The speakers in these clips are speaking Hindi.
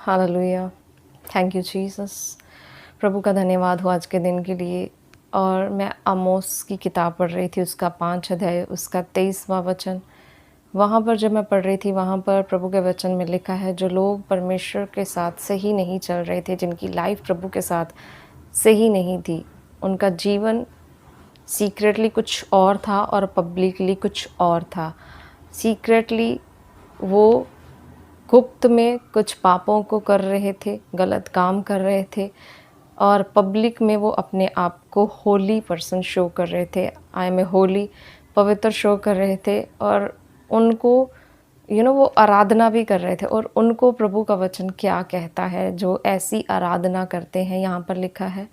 हालेलुया। Thank you Jesus. प्रभु का धन्यवाद हो आज के दिन के लिए। और मैं आमोस की किताब पढ़ रही थी, उसका 5 अध्याय, उसका 23वां वचन। वहाँ पर जब मैं पढ़ रही थी, वहाँ पर प्रभु के वचन में लिखा है, जो लोग परमेश्वर के साथ सही नहीं चल रहे थे, जिनकी लाइफ प्रभु के साथ सही नहीं थी, उनका जीवन सीक्रेटली कुछ और था और पब्लिकली कुछ और था। सीक्रेटली वो गुप्त में कुछ पापों को कर रहे थे, गलत काम कर रहे थे, और पब्लिक में वो अपने आप को होली पर्सन शो कर रहे थे। आई एम ए होली, पवित्र शो कर रहे थे। और उनको वो आराधना भी कर रहे थे। और उनको प्रभु का वचन क्या कहता है जो ऐसी आराधना करते हैं। यहाँ पर लिखा है,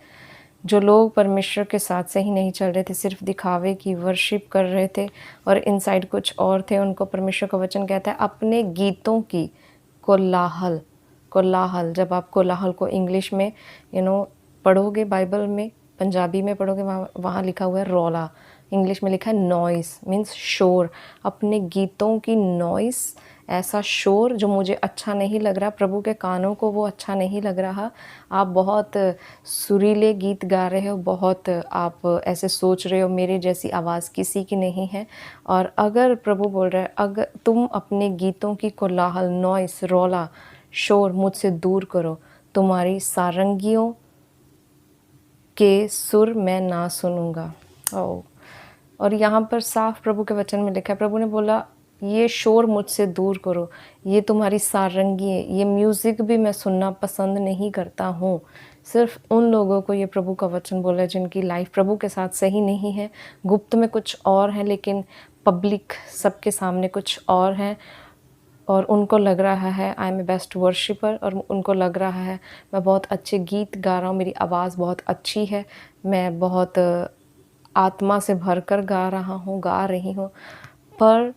जो लोग परमेश्वर के साथ सही नहीं चल रहे थे, सिर्फ दिखावे की वर्शिप कर रहे थे और इनसाइड कुछ और थे, उनको परमेश्वर का वचन कहता है अपने गीतों की कोलाहल। कोलाहल, जब आप कोलाहल को इंग्लिश में पढ़ोगे, बाइबल में पंजाबी में पढ़ोगे, वहाँ लिखा हुआ है रौला, इंग्लिश में लिखा है नॉइस, मीन्स शोर। अपने गीतों की नॉइस, ऐसा शोर जो मुझे अच्छा नहीं लग रहा, प्रभु के कानों को वो अच्छा नहीं लग रहा। आप बहुत सुरीले गीत गा रहे हो, बहुत आप ऐसे सोच रहे हो मेरे जैसी आवाज़ किसी की नहीं है। और अगर प्रभु बोल रहा है, अगर तुम अपने गीतों की कोलाहल, नॉइस, रौला, शोर मुझसे दूर करो, तुम्हारी सारंगियों के सुर मैं ना सुनूंगा। और यहाँ पर साफ प्रभु के वचन में लिखा है, प्रभु ने बोला ये शोर मुझसे दूर करो, ये तुम्हारी सारंगी है, ये म्यूज़िक भी मैं सुनना पसंद नहीं करता हूँ। सिर्फ उन लोगों को ये प्रभु का वचन बोला है जिनकी लाइफ प्रभु के साथ सही नहीं है, गुप्त में कुछ और है लेकिन पब्लिक सबके सामने कुछ और है। और उनको लग रहा है I am a best worshipper, और उनको लग रहा है मैं बहुत अच्छे गीत गा रहा हूँ, मेरी आवाज़ बहुत अच्छी है, मैं बहुत आत्मा से भरकर गा रहा हूँ, गा रही हूँ। पर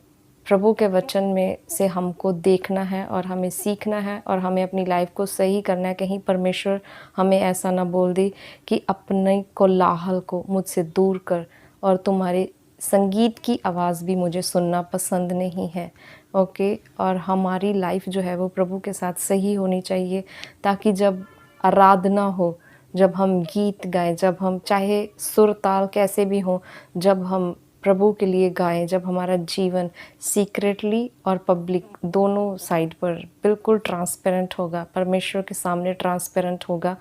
प्रभु के वचन में से हमको देखना है और हमें सीखना है और हमें अपनी लाइफ को सही करना है। कहीं परमेश्वर हमें ऐसा ना बोल दे कि अपने कोलाहल को मुझसे दूर कर, और तुम्हारे संगीत की आवाज़ भी मुझे सुनना पसंद नहीं है। ओके। और हमारी लाइफ जो है वो प्रभु के साथ सही होनी चाहिए, ताकि जब आराधना हो, जब हम गीत गाएं, जब हम चाहे सुर ताल कैसे भी हों, जब हम प्रभु के लिए गाएं, जब हमारा जीवन सीक्रेटली और पब्लिक दोनों साइड पर बिल्कुल ट्रांसपेरेंट होगा, परमेश्वर के सामने ट्रांसपेरेंट होगा,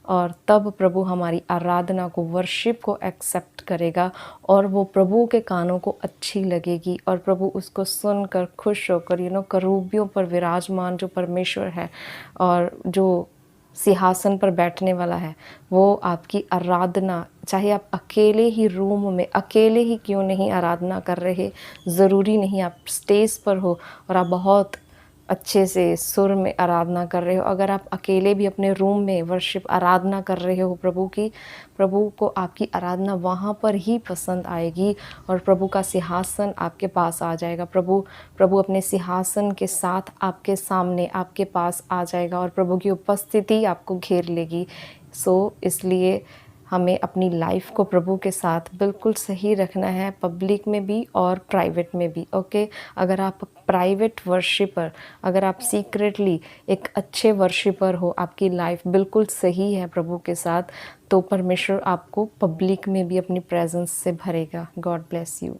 और तब प्रभु हमारी आराधना को, वर्शिप को एक्सेप्ट करेगा, और वो प्रभु के कानों को अच्छी लगेगी, और प्रभु उसको सुनकर खुश होकर करूबियों पर विराजमान जो परमेश्वर है और जो सिंहासन पर बैठने वाला है, वो आपकी आराधना, चाहे आप अकेले ही रूम में अकेले ही क्यों नहीं आराधना कर रहे, ज़रूरी नहीं आप स्टेज पर हो और आप बहुत अच्छे से सुर में आराधना कर रहे हो, अगर आप अकेले भी अपने रूम में वर्शिप आराधना कर रहे हो प्रभु की, प्रभु को आपकी आराधना वहाँ पर ही पसंद आएगी और प्रभु का सिंहासन आपके पास आ जाएगा। प्रभु अपने सिंहासन के साथ आपके सामने, आपके पास आ जाएगा और प्रभु की उपस्थिति आपको घेर लेगी। इसलिए हमें अपनी लाइफ को प्रभु के साथ बिल्कुल सही रखना है, पब्लिक में भी और प्राइवेट में भी। ओके। अगर आप प्राइवेट वर्शिपर, अगर आप सीक्रेटली एक अच्छे वर्शिपर हो, आपकी लाइफ बिल्कुल सही है प्रभु के साथ, तो परमेश्वर आपको पब्लिक में भी अपनी प्रेजेंस से भरेगा। God bless you.